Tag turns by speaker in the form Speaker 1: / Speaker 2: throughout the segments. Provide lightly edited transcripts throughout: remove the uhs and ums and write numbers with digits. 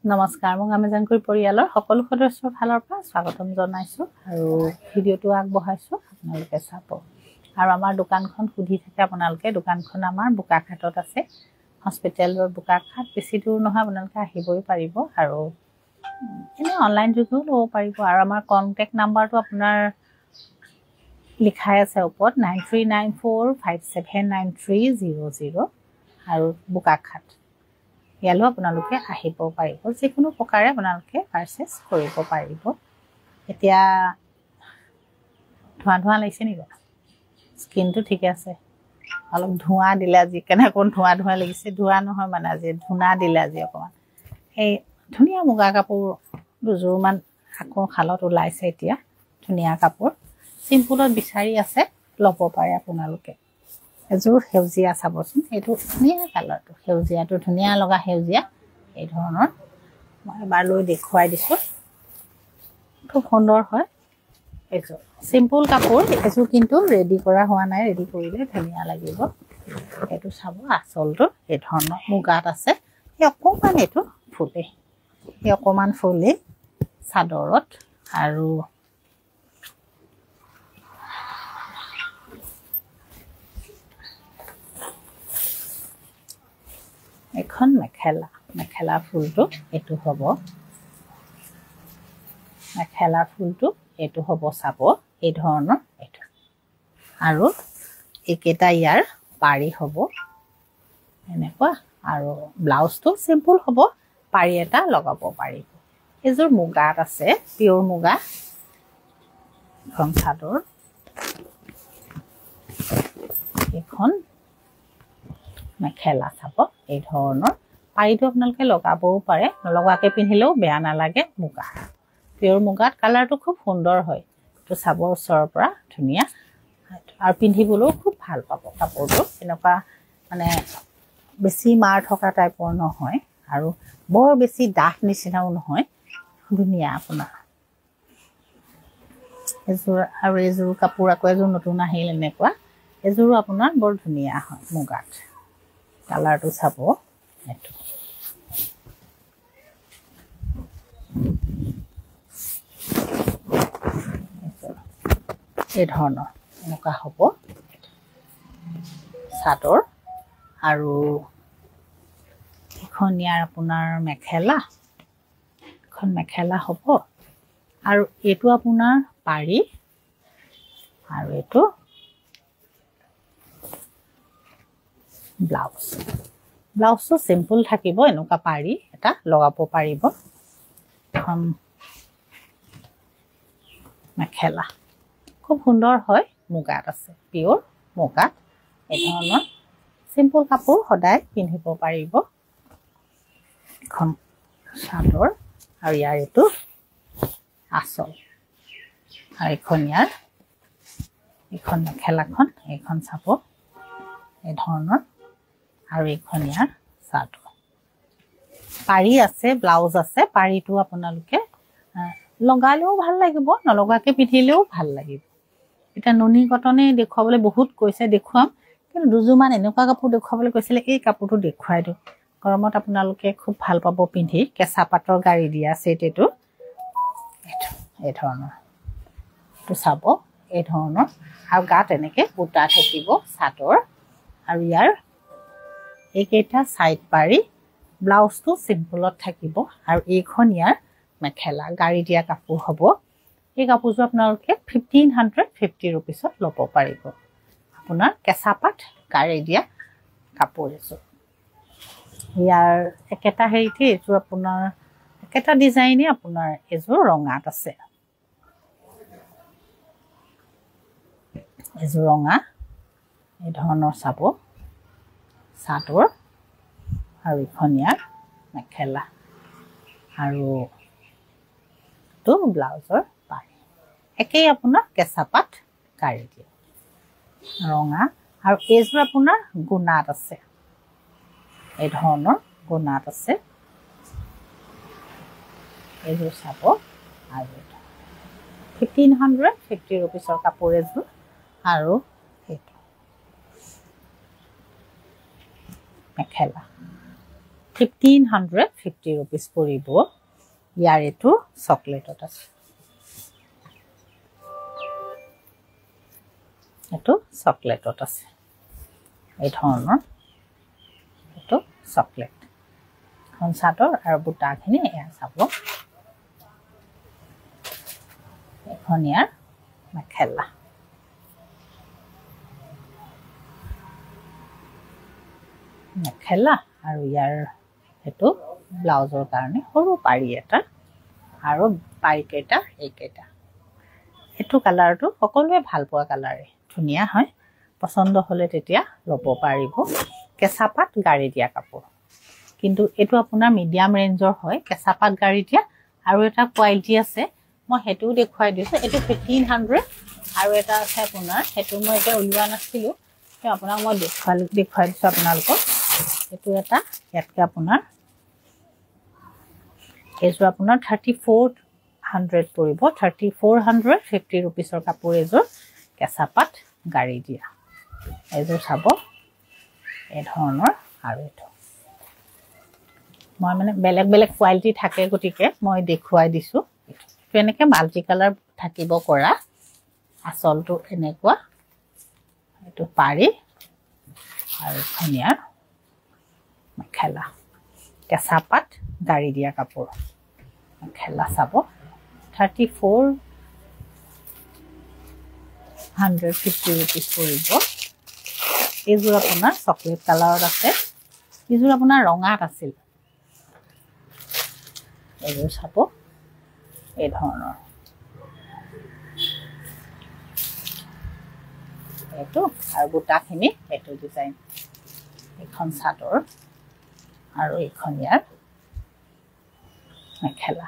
Speaker 1: নমস্কাৰ মই আমেজানকুৰি পৰিয়ালৰ সকলো সদস্যৰ ফালৰ পৰা স্বাগতম জনাইছো আৰু ভিডিওটো আগবঢ়াইছো আপোনালোকে চাব আৰু আমাৰ দোকানখন সুধি থাকে আপোনালোকে দোকানখন আমাৰ বোকাখাটত আছে হস্পিটেলৰ বোকাখাট বেছি দূৰ নহয় আপোনালোকে আহিবই পাৰিব আৰু এনে অনলাইন যোগেও ল'ব পাৰিব আৰু আমাৰ কন্টেক্ট নাম্বাৰটো আপোনাৰ লিখাই আছে ওপৰত 9394579300 আৰু বোকাখাট ইয়ালো আপোনালোকে আহিব পাৰিব যিকোনো প্ৰকাৰে আপোনালোকে পাৰচেজ কৰিব পাৰিব এতিয়া ধোঁৱা লাগিছে নেকি স্কিনটো ঠিক আছে অলপ ধোঁৱা দিলে আজি কেনে কোন ধোঁৱা লাগিছে ধোঁৱা নহয় মানে আজি ধুনা দিলে আজি অকমান এই ধুনিয়া মুগা কাপোৰ দুজোৰমান আকৌ খালত ওলাইছে এতিয়া ধুনিয়া কাপোৰ সিম্পলত বিচাৰি আছে ল'ব পাৰে আপোনালোকে এজোৰ হেউজিয়া চাবচোন এইটো ধুনিয়া কালাৰটো হেউজিয়াটো ধুনিয়া লগা হেউজিয়া এই ধৰণৰ মই এবাৰ লৈ দেখুৱাই দিছো খুব সুন্দৰ হয় এজোৰ সিম্পল কাপোৰ এজোৰ কিন্তু ৰেডি কৰা হোৱা নাই ৰেডি কৰিলে ধুনিয়া লাগিব এইটো চাব আচলটো এই ধৰণৰ মুগাত আছে এই অকমান এইটো ফুলে এই অকমান ফুলে চাদৰত আৰু এখন মেখেলা ফুলটো এটো হ'ব মেখেলা ফুলটো এটো হ'ব চাব এই ধৰণৰ এটো আৰু একেটা ইয়াৰ পাৰি হ'ব এনেকুৱা আৰু ব্লাউজটো সিম্পল হ'ব পাৰি এটা লগাব পাৰিব এজোৰ মুগাত আছে পিওৰ মুগা এখন চাদৰ এখন মেখেলা চাব এই ধৰণৰ পাৰিটো আপোনালোকে লগাবও পাৰে নলগাকে পিন্ধিলেও বেয়া নালাগে মুগা পিওৰ মুগাত কালাৰটো খুব সুন্দৰ হয় তো চাব ওচৰৰ পৰা ধুনিয়া আৰু পিন্ধিবলৈও খুব ভাল পাব কাপোৰটো এনেকুৱা মানে বেছি মাৰ থকা টাইপৰ নহয় আৰু বৰ বেছি ডাঠ নিচিনাও নহয় ধুনিয়া আপোনাৰ এজোৰ কাপোৰ আকৌ এজোৰ নতুন আহিল এনেকুৱা এজোৰ আপোনাৰ বৰ ধুনিয়া হয় মুগাত কালাৰটো চাব এটো এই ধৰণৰ এনেকুৱা হ'ব চাদৰ আৰু এখন ইয়াৰ আপোনাৰ মেখেলা হ'ব আৰু এইটো আপোনাৰ পাৰি আৰু এইটো ব্লাউজটো সিম্পল থাকিব এনেকুৱা পাৰি এটা লগাব পাৰিব এখন মেখেলা খুব সুন্দৰ হয় মুগাত আছে পিওৰ মুগাত এই ধৰণৰ সিম্পল কাপোৰ সদায় পিন্ধিব পাৰিব এখন চাদৰ আৰু ইয়াৰ এইটো আচল আৰু এইখন মেখেলাখন এইখন চাব এই ধৰণৰ আৰু এইখন ইয়াৰ চাদৰ পাৰি আছে ব্লাউজ আছে পাৰিটো আপোনালোকে লগালেও ভাল লাগিব নলগাকে পিন্ধিলেও ভাল লাগিব এটা নুনি কটনে দেখুৱাবলৈ বহুত কৈছে দেখুৱাম কিন্তু দুজোৰমান এনেকুৱা কাপোৰ দেখুৱাবলৈ কৈছিলে এই কাপোৰটো দেখুৱাই দিওঁ গৰমত আপোনালোকে খুব ভাল পাব পিন্ধি কেঁচা পাটৰ গাড়ী দিয়া সেট এইটো এই ধৰণৰ তো চাব এই ধৰণৰ আৰু গাত এনেকে বুটা থাকিব চাদৰ আৰু ইয়াৰ এইকেইটা সাইড পাৰি ব্লাউজটো সিম্পলত থাকিব আৰু এইখন ইয়াৰ মেখেলা গাড়ী দিয়া কাপোৰ হ'ব এই কাপোৰটো আপোনালোকে 1550 रुपीसত ল'ব পাৰিব আপোনাৰ কেঁচা পাট গাড়ী দিয়া কাপোৰ এযোৰ ইয়াৰ একেটা হেৰিতে এযোৰ আপোনাৰ একেটা ডিজাইনে আপোনাৰ এযোৰ ৰঙাত আছে এযোৰ ৰঙা এই ধৰণৰ চাব চাদৰ আৰু এখন ইয়াৰ মেখেলা আৰু তো ব্লাউজৰ পাৰি একেই আপোনাৰ কেঁচা পাট গাড়ী দিয়ে ৰঙা আৰু এযোৰ আপোনাৰ গুণাত আছে এই ধৰণৰ গুণাত আছে এযোৰ চাব আৰু 1550 रुपीसৰ কাপোৰ এযোৰ আৰু এইটো মেখেলা 1550 rupees পৰিব ইয়াৰ এটো চকলেটত আছে এটো চকলেটত আছে এই ধৰণৰ এটো চকলেট খন চাদৰ আৰু বুটাখিনি এয়া চাব এখন ইয়াৰ মেখেলা মেখেলা আৰু ইয়াৰ এটো ব্লাউজৰ কাৰণে সৰু পাৰি এটা আৰু পাৰি কেটা এইকেটা এটো কালাৰটো সকলোৱে ভাল পোৱা কালাৰে ধুনিয়া হয় পছন্দ হলে তেতিয়া লব পাৰিব কেঁচাপাত গাড়ী দিয়া কাপোৰ কিন্তু এটো আপোনাৰ মিডিয়াম ৰেঞ্জৰ হয় কেঁচাপাত গাড়ী দিয়া আৰু এটা কোৱালিটি আছে মই হেতু দেখুৱাই দিছো এটো 1500 আৰু এটা আছে আপোনাৰ হেতু মই এটা উলিওৱা নাছিলো তে আপোনাক মই দেখুৱাই দিছো আপোনালোকক এটো এটা ইয়াতকে আপোনাৰ এজো আপোনাৰ 3400 পৰিব 3450 rupeesৰ কাপোৰ এজো কেঁচাপাত গাড়ী দিয়া এজো চাব এই ধৰণৰ আৰু এটো মই মানে বেলেগ বেলেগ কোৱালিটি থাকে গটিকে মই দেখুৱাই দিছো এনেকে মাল্টি কালাৰ থাকিব কৰা আসলটো এনেকুৱা এটো পাৰি আৰু ধুনিয়া মেখেলা কেঁচাপাত গাড়ী দিয়া কাপোৰ মেখেলা চাব 3450 rupees পৰিব এজোৰ আপোনাৰ চকলেট কালাৰত আছে এজোৰ আপোনাৰ ৰঙাত আছিল এজোৰ চাব এই ধৰণৰ এটো আৰু বুটাখিনি এটো ডিজাইন এখন চাদৰ আৰু এখন ইয়াৰ মেখেলা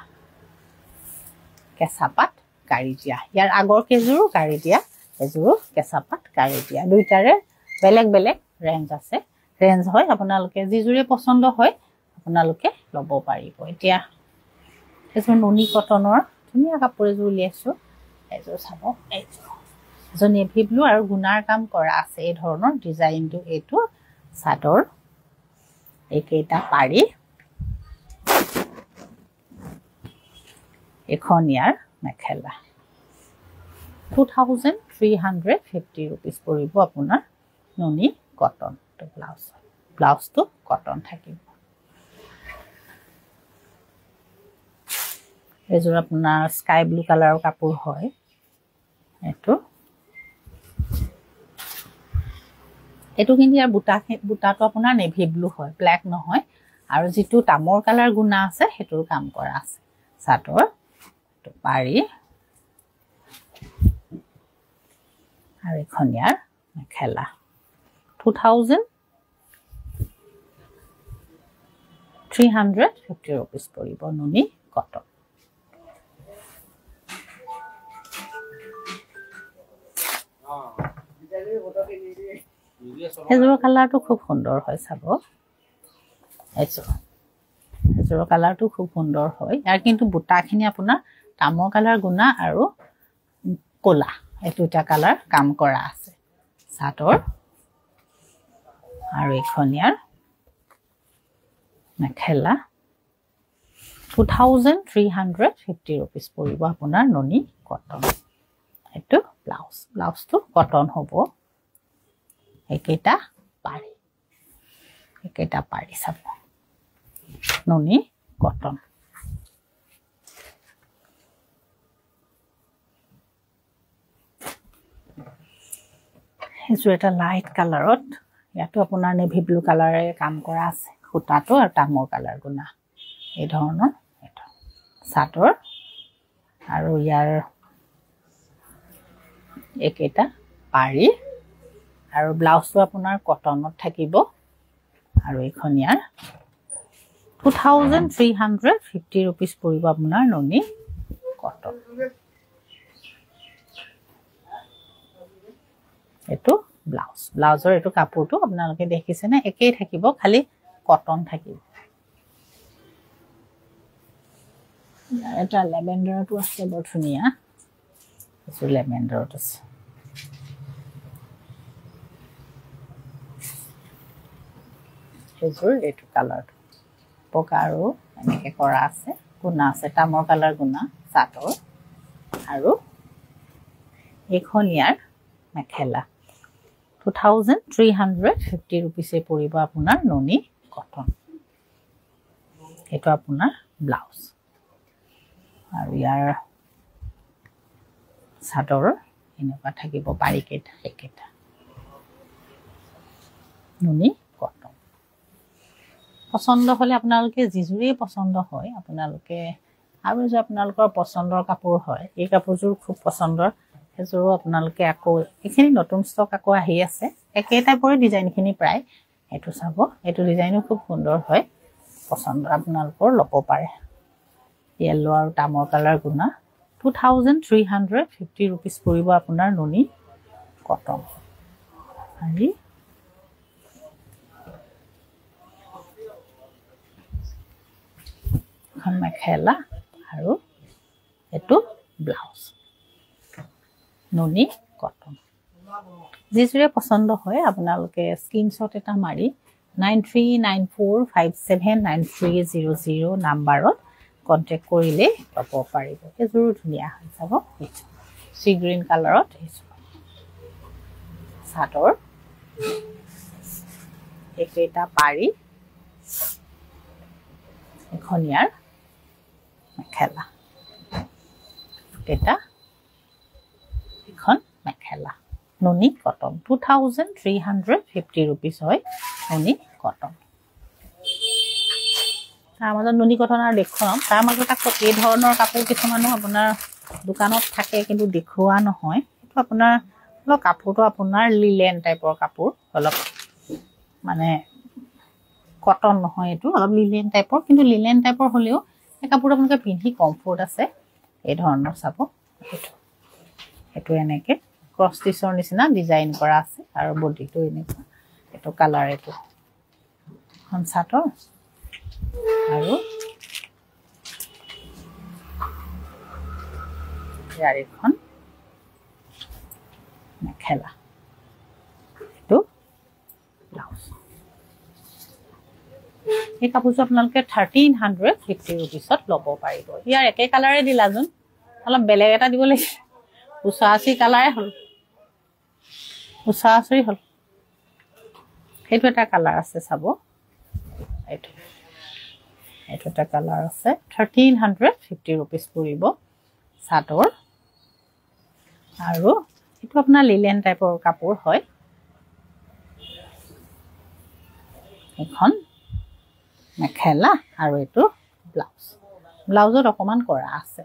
Speaker 1: কেঁচাপাত গাড়ী দিয়া ইয়াৰ আগৰ কেজোৰো গাড়ী দিয়া এজোৰো কেঁচাপাত গাড়ী দিয়া দুইটাৰে বেলেগ বেলেগ ৰেঞ্জ আছে ৰেঞ্জ হয় আপোনালোকে যিজোৰে পছন্দ হয় আপোনালোকে লব পাৰিব এতিয়া এজোৰ নুনি কটনৰ ধুনিয়া কাপোৰ এজোৰ উলিয়াইছো এজোৰ চাব এজোৰ নেভি ব্লু আৰু গুণাৰ কাম কৰা আছে এই ধৰণৰ ডিজাইনটো এটো চাদৰ একেটা পাৰি এখন ইয়াৰ মেখেলা 2350 rupees পৰিব আপোনাৰ নুনি কটন তো ব্লাউজটো কটন থাকিব এজোৰ আপোনাৰ স্কাই ব্লু কালাৰৰ কাপোৰ হয় এটো কিন্তু ইয়াৰ বুটাটো আপোনাৰ নেভি ব্লু হয় ব্ল্যাক নহয় আৰু যেটো তামৰ কালাৰ গুণা আছে হেতুৰ কাম কৰা আছে চাদৰ তো পাৰি আৰু এখন ইয়াৰ মেখেলা 2350 rupees পৰিব নুনি কটন এজোৰ কালাৰটো খুব সুন্দৰ হয় চাব এজোৰ কালাৰটো খুব সুন্দৰ হয় ইয়াৰ কিন্তু বুটাখিনি আপোনাৰ তামৰ কালাৰ গুণা আৰু কোলা এই দুটা কালাৰ কাম কৰা আছে চাদৰ আৰু এখন ইয়াৰ মেখেলা 2350 rupees পৰিব আপোনাৰ নুনি কটন এটো ব্লাউজটো কটন হ'ব একেটা পাৰি চাব নুনি কটন এজোৰ এটা লাইট কালাৰত ইয়াতো আপোনাৰ নেভি ব্লু কালাৰে কাম কৰা আছে খুটাটো আৰু তামৰ কালাৰ গুণা এই ধৰণৰ এটা চাদৰ আৰু ইয়াৰ একেটা পাৰি আৰু ব্লাউজটো আপোনাৰ কটনত থাকিব আৰু এখন ইয়াৰ 2350 rupees পৰিব আপোনাৰ নুনি কটন এটো ব্লাউজৰ এটো কাপোৰটো আপোনালোকে দেখিছে না একেই থাকিব খালি কটন থাকিব এটা লেভেন্ডাৰটো আছে বৰ ধুনিয়া এটো লেভেন্ডাৰত আছে এজোৰ এটো কালাৰটো বগা আৰু এনেকৈ কৰা আছে গুণা আছে তামৰ কালাৰ গুণা চাদৰ আৰু এইখন ইয়াৰ মেখেলা 2350 रुपीसे পৰিব আপোনাৰ ননি কটন এটো আপোনাৰ ব্লাউজ আৰু ইয়াৰ চাদৰ এনেকুৱা থাকিব পাৰিকেটা একেটা ননি কটন পছন্দ হলে আপোনালোকে জিজুৰি পছন্দ হয় আপোনালোকে আৰু যে আপোনালোকৰ পছন্দৰ কাপোৰ হয় এই কাপোৰযোৰ খুব পছন্দৰ এজোৰ আপোনালোকে আকৌ এখিনি নতুন ষ্টক আকৌ আহি আছে একে টাইপৰ ডিজাইনখিনি প্ৰায় এটো চাব এটো ডিজাইনো খুব সুন্দৰ হয় পছন্দ আপোনালোকৰ লব পাৰে ইয়েলো আৰু তামৰ কালাৰ গুণা 2350 रुपीस পৰিব আপোনাৰ ননি কটন আৰু এখন মেখেলা আৰু এটো ব্লাউজ ননি কটন যিজুৰে পছন্দ হয় আপোনালোকে স্ক্ৰিনশ্বট এটা মাৰি 9394579300 নম্বৰত কন্টাক্ট কৰিলে পাব পাৰিব এজোৰ ধুনিয়া হৈ যাব সি গ্ৰীন কালাৰত চাদৰ একেটা পাৰি এখন ইয়াৰ মেখেলা এটা এখন মেখেলা ননি কটন 2350 रुपीस হয় ননি কটন তাৰ মাজত ননি কটন আৰু দেখুৱাম তাৰ মাজত আকৌ এই ধৰণৰ কাপোৰ কিছুমানো আপোনাৰ দোকানত থাকে কিন্তু দেখুৱা নহয় এটো আপোনাৰ কাপোৰটো আপোনাৰ লিলেন টাইপৰ কাপোৰ অলপ মানে কটন নহয় এটো অলপ লিলেন টাইপৰ কিন্তু লিলেন টাইপৰ হলেও এই কাপোৰটো আপোনালোকে পিন্ধি কমফৰ্ট আছে এই ধৰণৰ চাব এটো এনেকে ক্ৰস ষ্টিচৰ নিচিনা ডিজাইন কৰা আছে আৰু বডিটো এনেকুৱা এটো কালাৰ এটো খন চাদৰ আৰু ইয়াৰ এখন মেখেলা এটো ব্লাউজ এই কাপোৰটো আপোনালোকে 1350 रुपीसত লব পাৰিব ইয়াৰ একে কালাৰে দিলাজন অলপ বেলেগ এটা দিব লাগে উসাসি কালাৰে হল উসাসৰি হল সেইটো এটা কালাৰ আছে চাব এটো এটা কালাৰ আছে 1350 रुपीस পৰিব চাদৰ আৰু এটো আপোনাৰ লিলেন টাইপৰ কাপোৰ হয় এখন মেখেলা আৰু এটো ব্লাউজ ব্লাউজত অকমান কৰা আছে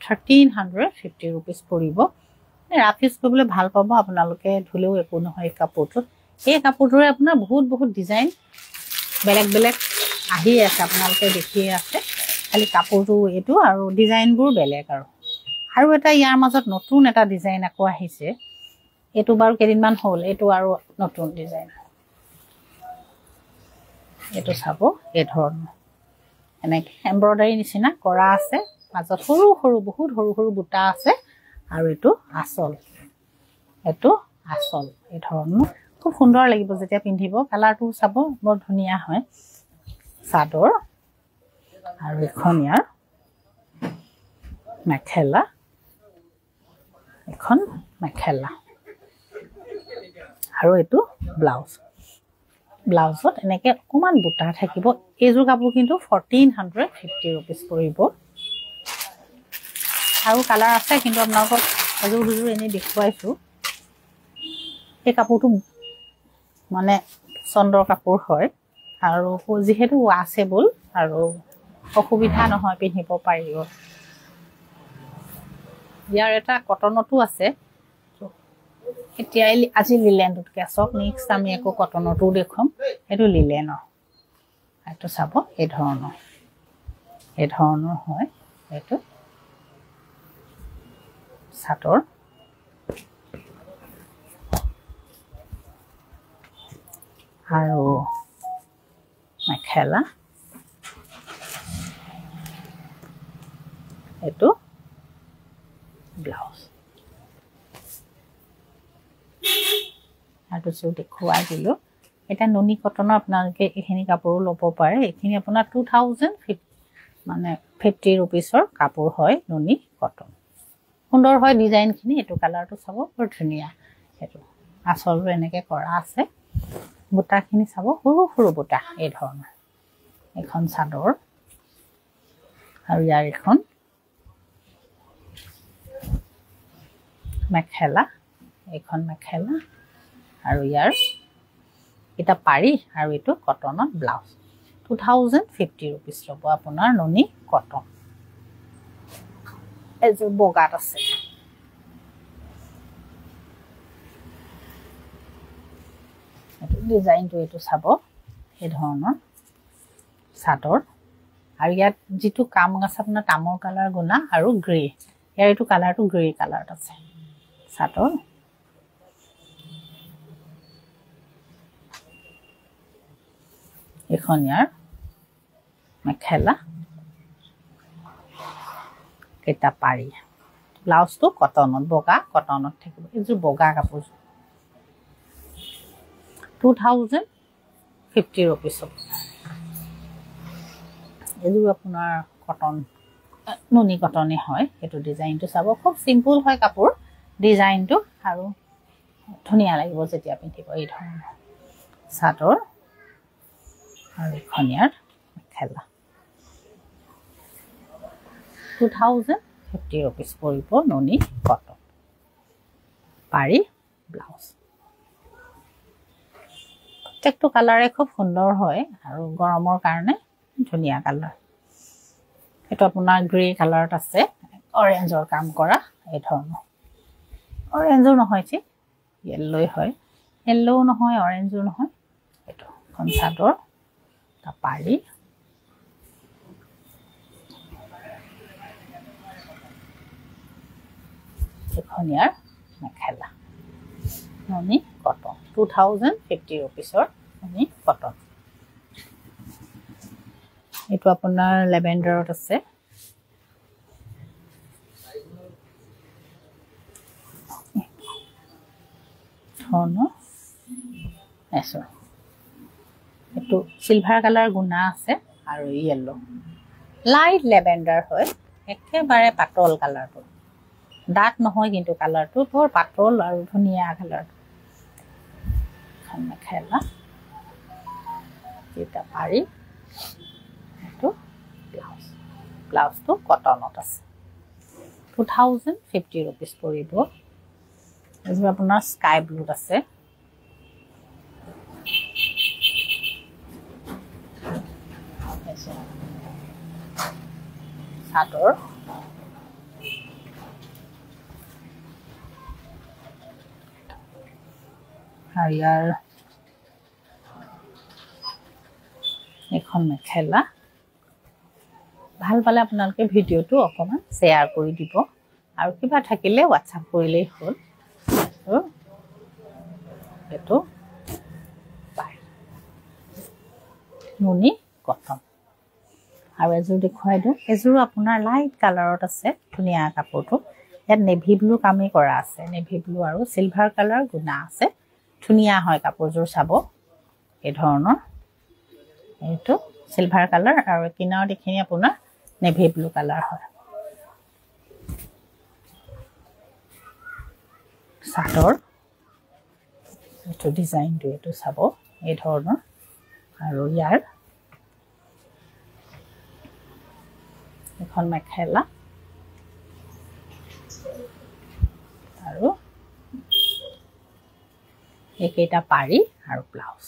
Speaker 1: 1350 रुपीस পৰিব ৰাফিস কৰিবলৈ ভাল পাব আপোনালোকে ধুলেও একো নহয় কাপোৰটো এই কাপোৰটোৰে আপোনাৰ বহুত ডিজাইন বেলেগ বেলেগ আহি আছে আপোনালোকে দেখি আছে খালি কাপোৰটো এটো আৰু ডিজাইনবোৰ বেলেগ আৰু এটা ইয়াৰ মাজত নতুন এটা ডিজাইন আকৌ আহিছে এটো বাৰু কেদিনমান হ'ল এটো আৰু নতুন ডিজাইন এটো চাব এই ধৰণৰ এনেকে এমব্ৰয়ডাৰী নিচিনা কৰা আছে মাজত সৰু বহুত সৰু বুটা আছে আৰু এটো আসল এই ধৰণৰ খুব সুন্দৰ লাগিব যেতিয়া পিন্ধিব কালাৰটো চাব বৰ ধুনিয়া হয় চাদৰ আৰু এখন ইয়াৰ মেখেলা এখন মেখেলা আৰু এটো ব্লাউজত এনেকে অকমান বুটা থাকিব এইযোৰ কাপোৰ কিন্তু 1450 रुपीस পৰিব আৰু কালাৰ আছে কিন্তু আপোনালোকক এযোৰ এনে দেখুৱাইছো এই কাপোৰটো মানে চন্দৰ কাপোৰ হয় আৰু যিহেতু ৱাশেবল আৰু অসুবিধা নহয় পিন্ধিব পাৰিব ইয়াৰ এটা কটনটো আছে এতিয়া আজি লিলেনটোকে চক নেক্সট আমি আকৌ কটনটো দেখুৱাম এটো লিলেনৰ এটো চাব এই ধৰণৰ হয় এটো চাদৰ আৰু মেখেলা এটো ব্লাউজ আৰু সো দেখুৱাই দিলো এটা নুনি কটনৰ আপোনালোকে এইখিনি কাপোৰো ল'ব পাৰে এইখিনি আপোনাৰ 2050 মানে 50 रुपीसৰ কাপোৰ হয় নুনি কটন সুন্দৰ হয় ডিজাইনখিনি এটো কালাৰটো চাব বৰ ধুনিয়া এটো আসলটো এনেকে কৰা আছে বুটাখিনি চাব সৰু সৰু বুটা এই ধৰণৰ এখন চাদৰ আৰু ইয়াৰ এখন মেখেলা এখন মেখেলা আৰু ইয়াৰ এটা পাৰি আৰু এটো কটনৰ ব্লাউজ 2050 रुपीस ল'ব আপোনাৰ নুনি কটন এজো বগাত আছে এটো ডিজাইনটো এটো চাব এই ধৰণৰ চাদৰ আৰু ইয়াত যেটো কাম আছে আপোনাৰ তামৰ কালাৰ গুনা আৰু গ্ৰে ইয়াৰ এটো কালাৰটো গ্ৰে কালাৰত আছে চাদৰ এখন ইয়াৰ মেখেলা এটা পাৰি ব্লাউজটো কটনত বগা কটনত থাকিব এজো বগা কাপোৰ 2050 रुपीस এজো আপোনাৰ কটন নুনি কটনে হয় এটো ডিজাইনটো চাব খুব সিম্পল হয় কাপোৰ ডিজাইনটো আৰু ধুনিয়া লাগিব যেতিয়া পিন্ধিব এই ধৰণৰ চাদৰ আৰু খনিয়াৰ মেখেলা 2050 रुपीस পৰিব নুনি কটন পাৰি ব্লাউজ প্ৰত্যেকটো কালাৰে খুব সুন্দৰ হয় আৰু গৰমৰ কাৰণে ধুনিয়া কালাৰ এটো আপোনাৰ গ্ৰে কালাৰত আছে অৰেঞ্জৰ কাম কৰা এই ধৰণৰ অৰেঞ্জো নহয় জি ইয়েলো হয় ইয়েলো নহয় অৰেঞ্জো নহয় এটো কোন চাদৰ তা পাৰি এখনিয়াৰ মেখেলা নুনি কটন 2050 रुपीसৰ নুনি কটন এটো আপোনাৰ লেভেন্ডাৰত আছে ধৰণৰ এসো এটো সিলভাৰ কালাৰ গুনা আছে আৰু ইয়েলো লাইট লেভেন্ডাৰ হয় একেবাৰে পাতল কালাৰটো ডাট নহয় কিন্তু কালাৰটো বৰ পাতল আৰু ধুনিয়া কালাৰ মেখেলা এটা পাৰি এটো ব্লাউজ ব্লাউজটো কটনত আছে 2050 रुपीस পৰিব এজো আপোনাৰ স্কাই ব্লুত আছে চাদৰ হায়াৰ এখন মেখেলা ভাল পালে আপোনালোকে ভিডিওটো অকমান শেয়াৰ কৰি দিব আৰু কিবা থাকিলে WhatsApp কৰিলেই হ'ল এটো পাৰি নুনি কটন আৰু এজোৰ দেখুৱাই দিওঁ এজোৰ আপোনাৰ লাইট কালাৰত আছে ধুনিয়া কাপোৰটো ইয়াত নেভি ব্লু কামে কৰা আছে নেভি ব্লু আৰু সিলভাৰ কালাৰ গুনা আছে ধুনিয়া হয় কাপোৰজোৰ চাব এই ধৰণৰ এটো সিলভাৰ কালাৰ আৰু কিনাৰ দেখিনি আপোনাৰ নেভি ব্লু কালাৰ হয় চাদৰ এটো ডিজাইনটো এটো চাব এই ধৰণৰ আৰু ইয়াৰ এখন মেখেলা আৰু একেটা পাৰি আৰু ব্লাউজ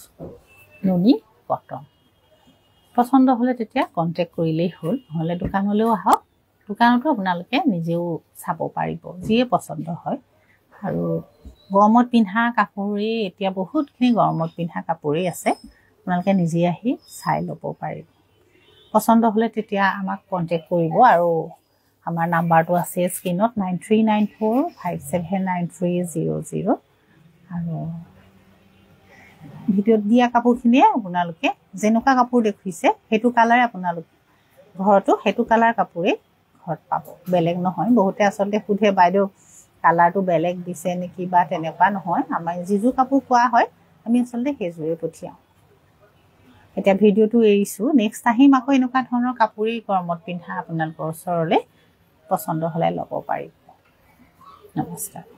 Speaker 1: নুনি কটন পছন্দ হলে তেতিয়া কন্টাক্ট কৰিলেই হ'ল নহলে দোকানলৈও আহক দোকানতো আপোনালোকে নিজেও চাব পাৰিব যিয়ে পছন্দ হয় আৰু গৰমত পিন্ধা কাপোৰে এতিয়া বহুতখিনি গৰমত পিন্ধা কাপোৰে আছে আপোনালোকে নিজে আহি চাই ল'ব পাৰিব পছন্দ হলে তেতিয়া আমাক কন্টাক্ট কৰিব আৰু আমাৰ নাম্বাৰটো আছে স্ক্ৰিনত 9394579300 আৰু ভিডিওত দিয়া কাপোৰখিনিয়ে আপোনালোকে যেনেকুৱা কাপোৰ দেখিছে হেতু কালাৰ আপোনালোকে ঘৰটো হেতু কালাৰ কাপোৰে ঘৰত পাব বেলেগ নহয় বহুতে আসলতে খুধে বাইদেউ কালাৰটো বেলেগ দিছে নেকি বা তেনেকুৱা নহয় আমাৰ জিজু কাপোৰ কোৱা হয় আমি আচলতে সেইযোৰে পঠিয়াওঁ এতিয়া ভিডিঅ'টো এৰিছোঁ নেক্সট আহিম আকৌ এনেকুৱা ধৰণৰ কাপোৰেই গৰমত পিন্ধা আপোনালোকৰ ওচৰলৈ পচন্দ হ'লে ল'ব পাৰিব নমস্কাৰ